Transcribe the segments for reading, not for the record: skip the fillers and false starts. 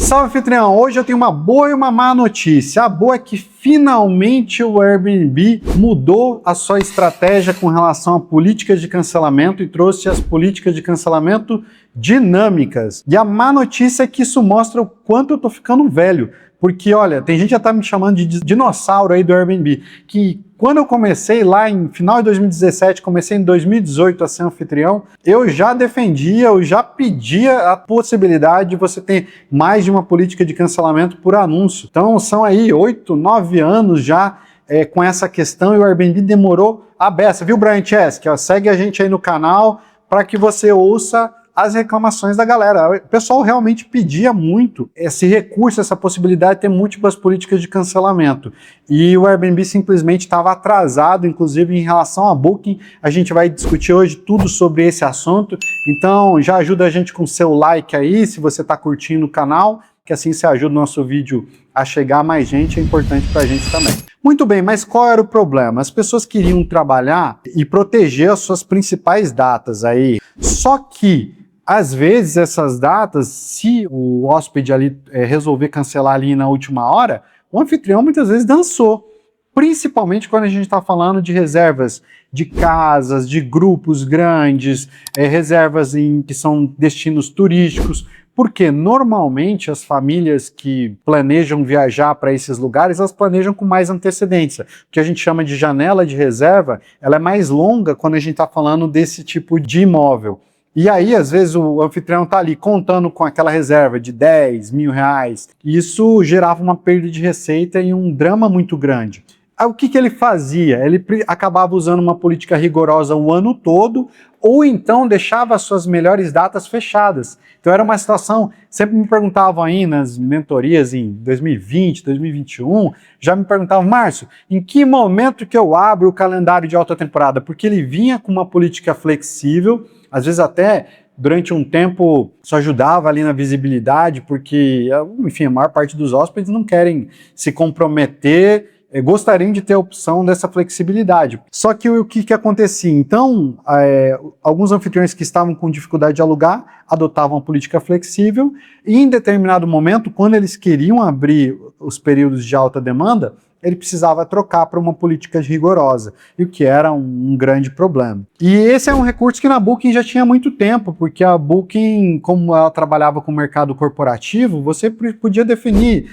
Salve, anfitrião! Hoje eu tenho uma boa e uma má notícia. A boa é que finalmente o Airbnb mudou a sua estratégia com relação a políticas de cancelamento e trouxe as políticas de cancelamento dinâmicas. E a má notícia é que isso mostra o quanto eu tô ficando velho. Porque, olha, tem gente que já tá me chamando de dinossauro aí do Airbnb, que quando eu comecei lá em final de 2017, comecei em 2018 a ser anfitrião, eu já defendia, eu já pedia a possibilidade de você ter mais de uma política de cancelamento por anúncio. Então são aí 8, 9 anos já com essa questão e o Airbnb demorou a beça, viu, Brian Chesky? Segue a gente aí no canal para que você ouça as reclamações da galera. O pessoal realmente pedia muito esse recurso, essa possibilidade de ter múltiplas políticas de cancelamento. E o Airbnb simplesmente estava atrasado, inclusive em relação a Booking. A gente vai discutir hoje tudo sobre esse assunto. Então já ajuda a gente com o seu like aí, se você está curtindo o canal, que assim você ajuda o nosso vídeo a chegar a mais gente, é importante para a gente também. Muito bem, mas qual era o problema? As pessoas queriam trabalhar e proteger as suas principais datas aí. Só que às vezes essas datas, se o hóspede ali resolver cancelar ali na última hora, o anfitrião muitas vezes dançou. Principalmente quando a gente está falando de reservas de casas, de grupos grandes, reservas que são destinos turísticos, porque normalmente as famílias que planejam viajar para esses lugares, elas planejam com mais antecedência. O que a gente chama de janela de reserva, ela é mais longa quando a gente está falando desse tipo de imóvel. E aí, às vezes, o anfitrião está ali contando com aquela reserva de 10 mil reais. E isso gerava uma perda de receita e um drama muito grande. Aí, o que ele fazia? Ele acabava usando uma política rigorosa o ano todo, ou então deixava as suas melhores datas fechadas. Então era uma situação, sempre me perguntavam aí nas mentorias em 2020, 2021, já me perguntavam, Márcio, em que momento que eu abro o calendário de alta temporada? Porque ele vinha com uma política flexível, às vezes até durante um tempo isso ajudava ali na visibilidade, porque, enfim, a maior parte dos hóspedes não querem se comprometer, gostariam de ter a opção dessa flexibilidade. Só que o que acontecia? Então, alguns anfitriões que estavam com dificuldade de alugar adotavam a política flexível e em determinado momento, quando eles queriam abrir os períodos de alta demanda, ele precisava trocar para uma política rigorosa, e o que era um grande problema. E esse é um recurso que na Booking já tinha muito tempo, porque a Booking, como ela trabalhava com o mercado corporativo, você podia definir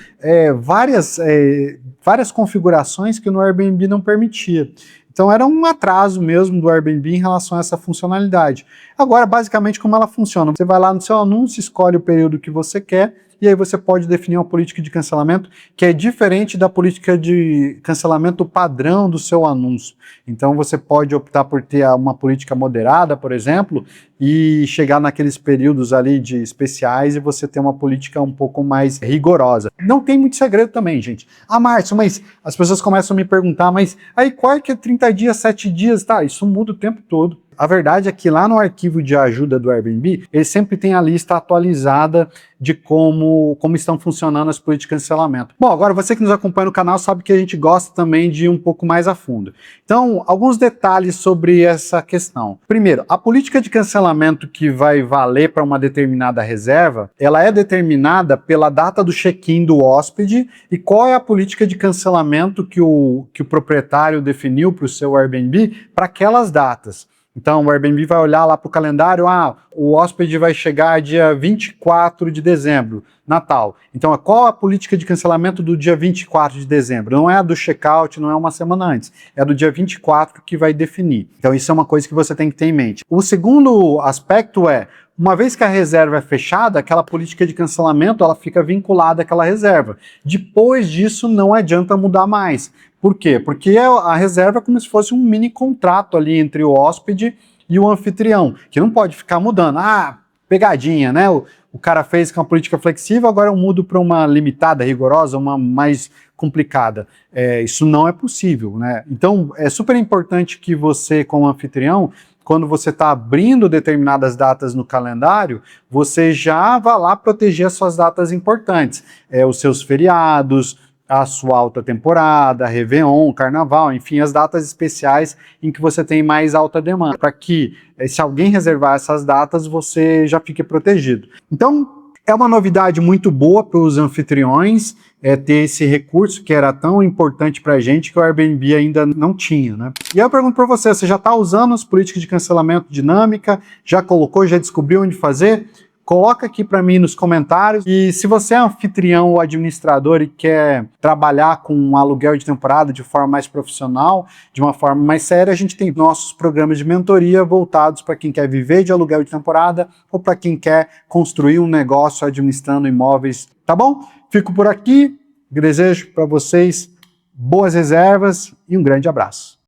várias configurações que no Airbnb não permitia. Então era um atraso mesmo do Airbnb em relação a essa funcionalidade. Agora, basicamente, como ela funciona? Você vai lá no seu anúncio, escolhe o período que você quer, e aí você pode definir uma política de cancelamento que é diferente da política de cancelamento padrão do seu anúncio. Então você pode optar por ter uma política moderada, por exemplo, e chegar naqueles períodos ali de especiais e você ter uma política um pouco mais rigorosa. Não tem muito segredo também, gente. Ah, Márcio, mas as pessoas começam a me perguntar, mas aí qual é que é 30 dias, 7 dias? Tá, isso muda o tempo todo. A verdade é que lá no arquivo de ajuda do Airbnb, ele sempre tem a lista atualizada de como estão funcionando as políticas de cancelamento. Bom, agora você que nos acompanha no canal sabe que a gente gosta também de ir um pouco mais a fundo. Então, alguns detalhes sobre essa questão. Primeiro, a política de cancelamento que vai valer para uma determinada reserva, ela é determinada pela data do check-in do hóspede e qual é a política de cancelamento que o proprietário definiu para o seu Airbnb para aquelas datas. Então o Airbnb vai olhar lá para o calendário, o hóspede vai chegar dia 24 de dezembro, Natal. Então qual a política de cancelamento do dia 24 de dezembro? Não é a do check-out, não é uma semana antes, é a do dia 24 que vai definir. Então isso é uma coisa que você tem que ter em mente. O segundo aspecto é, uma vez que a reserva é fechada, aquela política de cancelamento ela fica vinculada àquela reserva. Depois disso não adianta mudar mais. Por quê? Porque a reserva é como se fosse um mini contrato ali entre o hóspede e o anfitrião, que não pode ficar mudando. Pegadinha, né? O cara fez com a política flexível, agora eu mudo para uma limitada, rigorosa, uma mais complicada. Isso não é possível, né? Então é super importante que você, como anfitrião, quando você está abrindo determinadas datas no calendário, você já vá lá proteger as suas datas importantes, os seus feriados, a sua alta temporada, Réveillon, Carnaval, enfim, as datas especiais em que você tem mais alta demanda, para que, se alguém reservar essas datas, você já fique protegido. Então, É uma novidade muito boa para os anfitriões, ter esse recurso que era tão importante para a gente que o Airbnb ainda não tinha, né? E aí eu pergunto para você já está usando as políticas de cancelamento dinâmica? Já colocou, já descobriu onde fazer? Coloca aqui para mim nos comentários. E se você é anfitrião ou administrador e quer trabalhar com um aluguel de temporada de forma mais profissional, de uma forma mais séria, a gente tem nossos programas de mentoria voltados para quem quer viver de aluguel de temporada ou para quem quer construir um negócio administrando imóveis, tá bom? Fico por aqui, desejo para vocês boas reservas e um grande abraço.